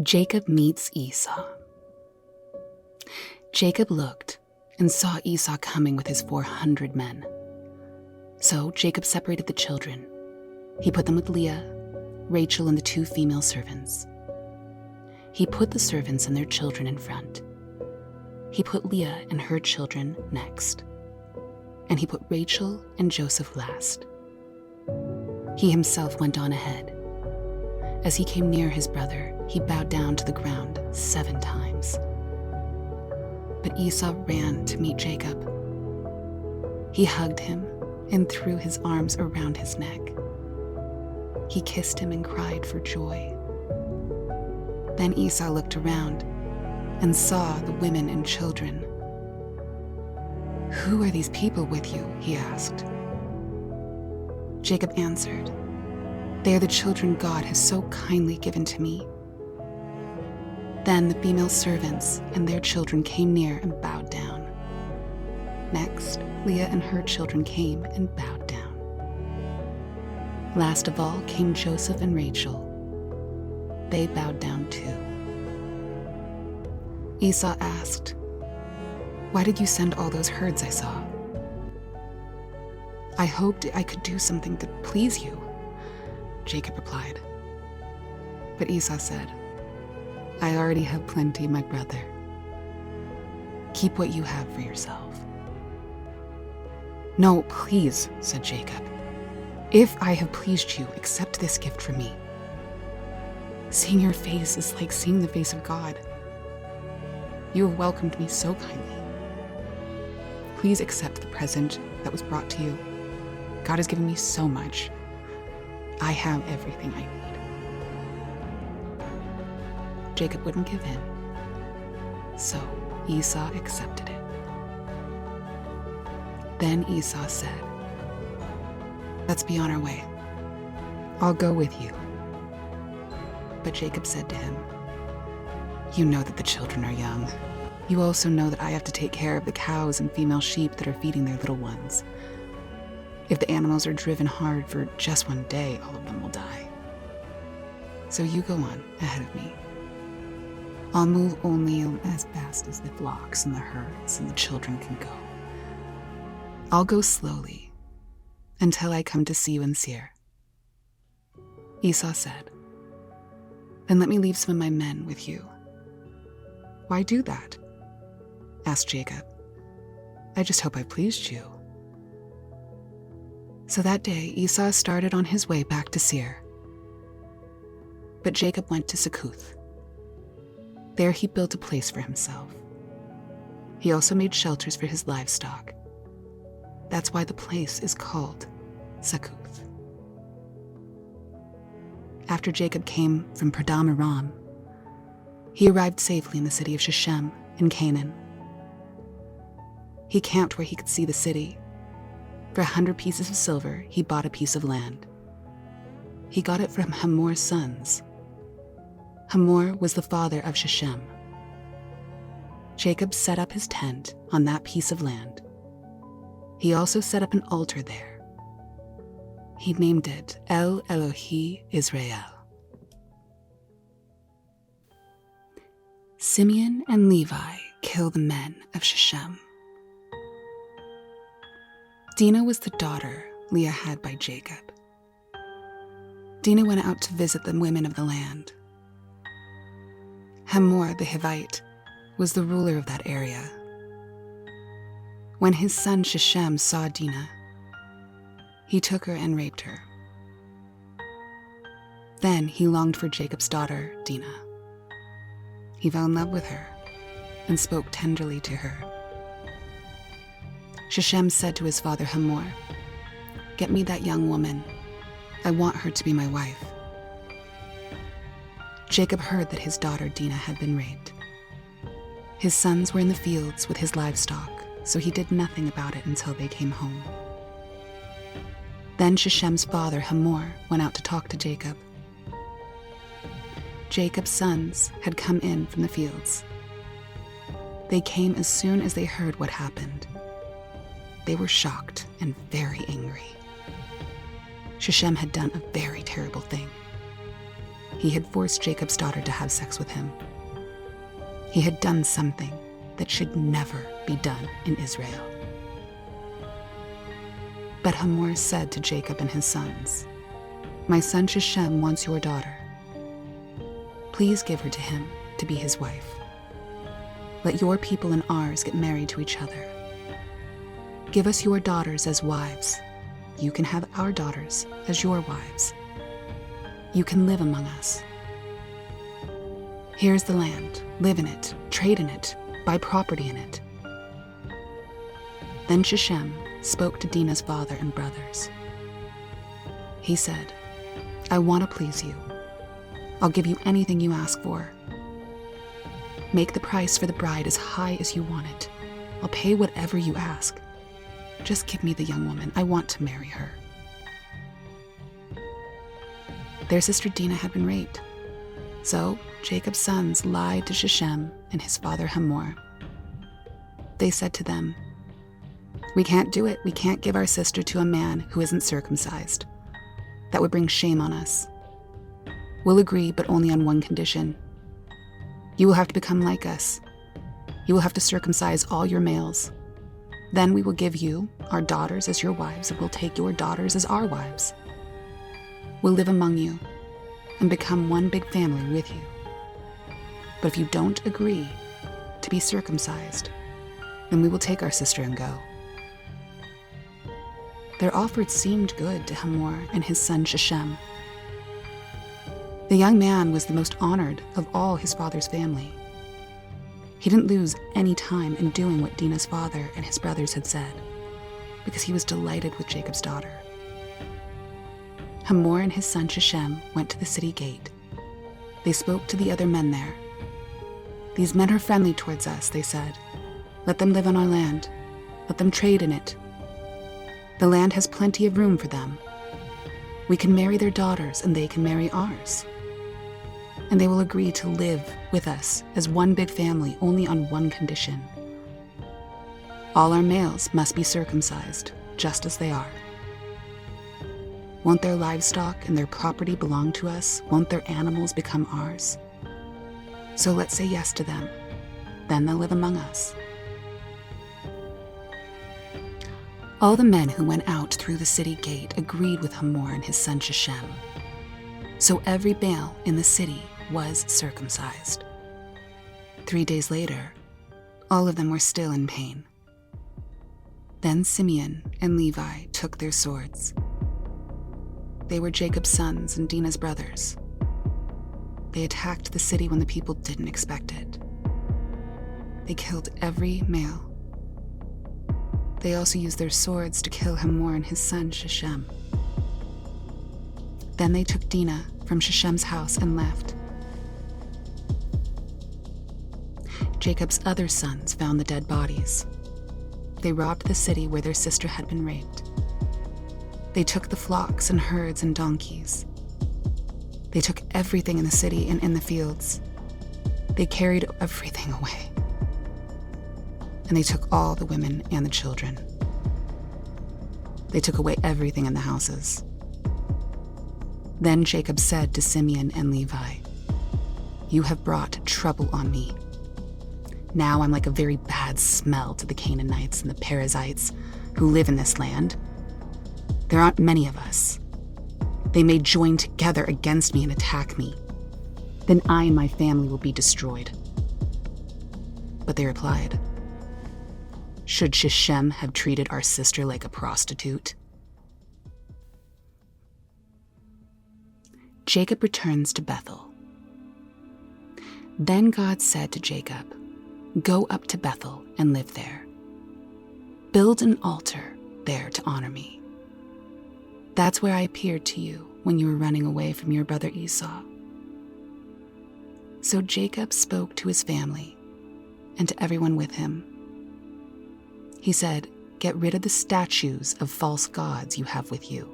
Jacob meets Esau. Jacob looked and saw Esau coming with his 400 men. So Jacob separated the children. He put them with Leah, Rachel, and the 2 female servants. He put the servants and their children in front. He put Leah and her children next. And he put Rachel and Joseph last. He himself went on ahead. As he came near his brother, he bowed down to the ground 7 times. But Esau ran to meet Jacob. He hugged him and threw his arms around his neck. He kissed him and cried for joy. Then Esau looked around and saw the women and children. "Who are these people with you?" he asked. Jacob answered, "They are the children God has so kindly given to me." Then the female servants and their children came near and bowed down. Next, Leah and her children came and bowed down. Last of all came Joseph and Rachel. They bowed down too. Esau asked, "Why did you send all those herds I saw?" "I hoped I could do something to please you," Jacob replied. But Esau said, "I already have plenty, my brother. Keep what you have for yourself." "No, please," said Jacob. "If I have pleased you, accept this gift from me. Seeing your face is like seeing the face of God. You have welcomed me so kindly. Please accept the present that was brought to you. God has given me so much. I have everything I need." Jacob wouldn't give in, so Esau accepted it. Then Esau said, "Let's be on our way. I'll go with you." But Jacob said to him, "You know that the children are young. You also know that I have to take care of the cows and female sheep that are feeding their little ones. If the animals are driven hard for just one day, all of them will die. So you go on ahead of me. I'll move only as fast as the flocks and the herds and the children can go. I'll go slowly until I come to see you in Seir." Esau said, "Then let me leave some of my men with you." "Why do that?" asked Jacob. "I just hope I pleased you." So that day Esau started on his way back to Seir. But Jacob went to Succoth. There he built a place for himself. He also made shelters for his livestock. That's why the place is called Succoth. After Jacob came from Padan Aram, he arrived safely in the city of Shechem in Canaan. He camped where he could see the city. For 100 pieces of silver, he bought a piece of land. He got it from Hamor's sons. Hamor was the father of Shechem. Jacob set up his tent on that piece of land. He also set up an altar there. He named it El Elohi Israel. Simeon and Levi kill the men of Shechem. Dinah was the daughter Leah had by Jacob. Dinah went out to visit the women of the land. Hamor the Hivite was the ruler of that area. When his son Shechem saw Dinah, he took her and raped her. Then he longed for Jacob's daughter, Dinah. He fell in love with her and spoke tenderly to her. Shechem said to his father Hamor, "Get me that young woman. I want her to be my wife." Jacob heard that his daughter Dinah had been raped. His sons were in the fields with his livestock, so he did nothing about it until they came home. Then Shechem's father Hamor went out to talk to Jacob. Jacob's sons had come in from the fields. They came as soon as they heard what happened. They were shocked and very angry. Shechem had done a very terrible thing. he had forced Jacob's daughter to have sex with him. He had done something that should never be done in Israel. But Hamor said to Jacob and his sons, "My son Shechem wants your daughter. Please give her to him to be his wife. Let your people and ours get married to each other. Give us your daughters as wives. You can have our daughters as your wives. You can live among us. Here's the land. Live in it, trade in it, buy property in it." Then Shechem spoke to Dinah's father and brothers. He said, "I want to please you. I'll give you anything you ask for. Make the price for the bride as high as you want it. I'll pay whatever you ask. Just give me the young woman. I want to marry her." Their sister Dinah had been raped. So Jacob's sons lied to Shechem and his father Hamor. They said to them, "We can't do it. We can't give our sister to a man who isn't circumcised. That would bring shame on us. We'll agree, but only on one condition. You will have to become like us. You will have to circumcise all your males. Then we will give you our daughters as your wives, and we'll take your daughters as our wives. We'll live among you and become one big family with you. But if you don't agree to be circumcised, then we will take our sister and go." Their offer seemed good to Hamor and his son Shechem. The young man was the most honored of all his father's family. He didn't lose any time in doing what Dinah's father and his brothers had said, because he was delighted with Jacob's daughter. Hamor and his son Shechem went to the city gate. They spoke to the other men there. "These men are friendly towards us," they said. "Let them live on our land. Let them trade in it. The land has plenty of room for them. We can marry their daughters and they can marry ours. And they will agree to live with us as one big family only on one condition. All our males must be circumcised, just as they are. Won't their livestock and their property belong to us? Won't their animals become ours? So let's say yes to them. Then they'll live among us." All the men who went out through the city gate agreed with Hamor and his son Shechem. So every male in the city was circumcised. 3 days later, all of them were still in pain. Then Simeon and Levi took their swords. They were Jacob's sons and Dinah's brothers. They attacked the city when the people didn't expect it. They killed every male. They also used their swords to kill Hamor and his son Shechem. Then they took Dinah from Shechem's house and left. Jacob's other sons found the dead bodies. They robbed the city where their sister had been raped. They took the flocks and herds and donkeys. They took everything in the city and in the fields. They carried everything away. And they took all the women and the children. They took away everything in the houses. Then Jacob said to Simeon and Levi, "You have brought trouble on me. Now I'm like a very bad smell to the Canaanites and the Perizzites who live in this land. There aren't many of us. They may join together against me and attack me. Then I and my family will be destroyed." But they replied, "Should Shechem have treated our sister like a prostitute?" Jacob returns to Bethel. Then God said to Jacob, "Go up to Bethel and live there. Build an altar there to honor me. That's where I appeared to you when you were running away from your brother Esau." So Jacob spoke to his family and to everyone with him. He said, "Get rid of the statues of false gods you have with you.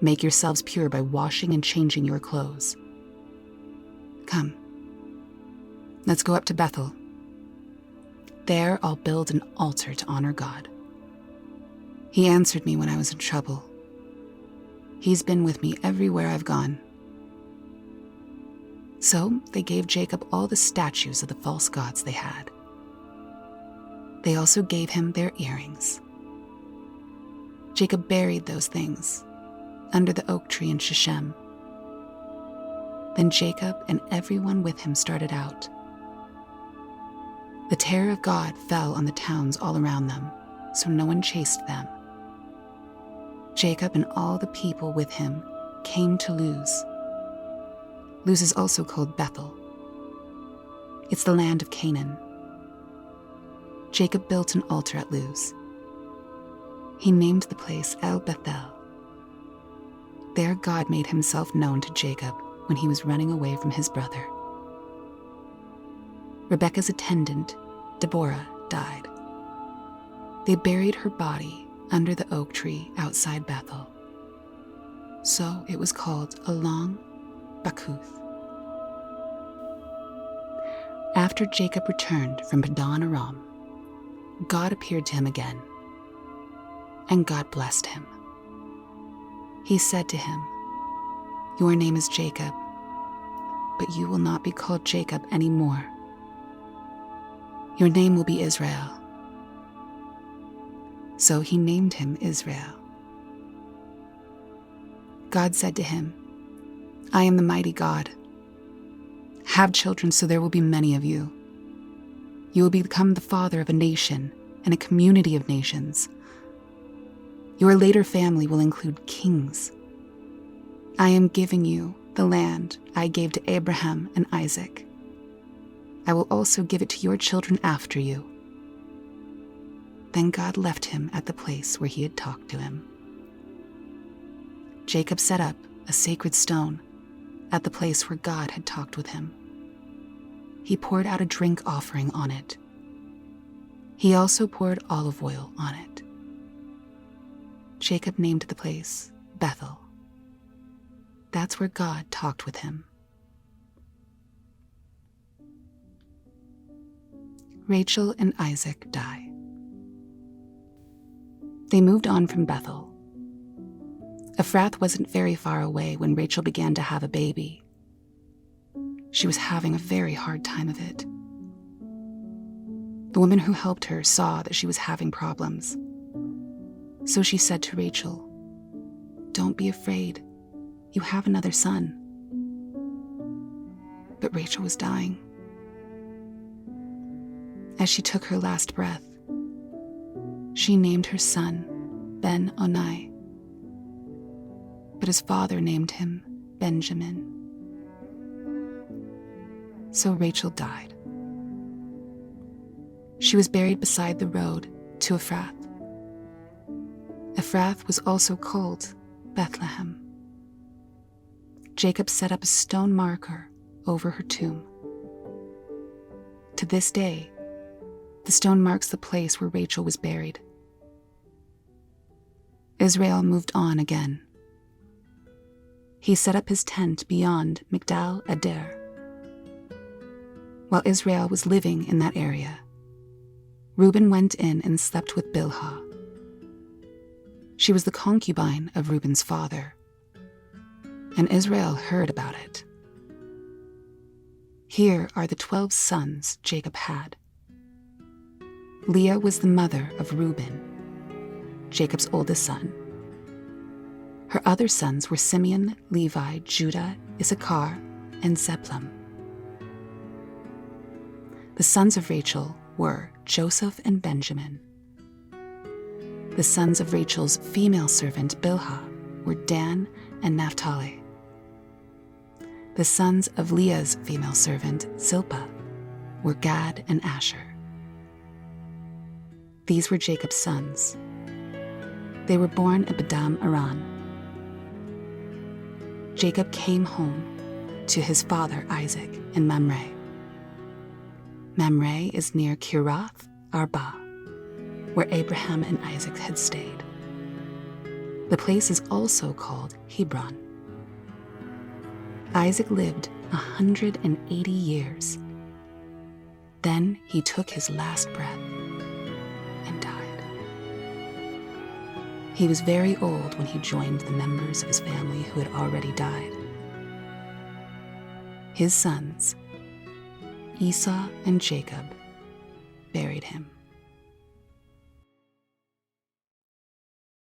Make yourselves pure by washing and changing your clothes. Come, let's go up to Bethel. There I'll build an altar to honor God. He answered me when I was in trouble. He's been with me everywhere I've gone. So they gave Jacob all the statues of the false gods they had. They also gave him their earrings. Jacob buried those things under the oak tree in Shechem. Then Jacob and everyone with him started out. The terror of God fell on the towns all around them, so no one chased them. Jacob and all the people with him came to Luz. Luz is also called Bethel. It's the land of Canaan. Jacob built an altar at Luz. He named the place El Bethel. There God made himself known to Jacob when he was running away from his brother. Rebekah's attendant, Deborah, died. They buried her body under the oak tree outside Bethel. So it was called Along Bakuth. After Jacob returned from Padan Aram, God appeared to him again, and God blessed him. He said to him, "Your name is Jacob, but you will not be called Jacob anymore. Your name will be Israel." So he named him Israel. God said to him, "I am the mighty God. Have children so there will be many of you. You will become the father of a nation and a community of nations. Your later family will include kings. I am giving you the land I gave to Abraham and Isaac. I will also give it to your children after you." Then God left him at the place where he had talked to him. Jacob set up a sacred stone at the place where God had talked with him. He poured out a drink offering on it. He also poured olive oil on it. Jacob named the place Bethel. That's where God talked with him. Rachel and Isaac die. They moved on from Bethel. Ephrath wasn't very far away when Rachel began to have a baby. She was having a very hard time of it. The woman who helped her saw that she was having problems. So she said to Rachel, "Don't be afraid. You have another son." But Rachel was dying. As she took her last breath, she named her son Ben-Oni, but his father named him Benjamin. So Rachel died. She was buried beside the road to Ephrath. Ephrath was also called Bethlehem. Jacob set up a stone marker over her tomb. To this day, the stone marks the place where Rachel was buried. Israel moved on again. He set up his tent beyond Migdal Eder. While Israel was living in that area, Reuben went in and slept with Bilhah. She was the concubine of Reuben's father, and Israel heard about it. Here are the 12 sons Jacob had. Leah was the mother of Reuben, Jacob's oldest son. Her other sons were Simeon, Levi, Judah, Issachar, and Zebulun. The sons of Rachel were Joseph and Benjamin. The sons of Rachel's female servant Bilhah were Dan and Naphtali. The sons of Leah's female servant Zilpah were Gad and Asher. These were Jacob's sons. They were born at Padan Aram. Jacob came home to his father Isaac in Mamre. Mamre is near Kiriath Arba, where Abraham and Isaac had stayed. The place is also called Hebron. Isaac lived 180 years. Then he took his last breath and died. He was very old when he joined the members of his family who had already died. his sons, Esau and Jacob, buried him.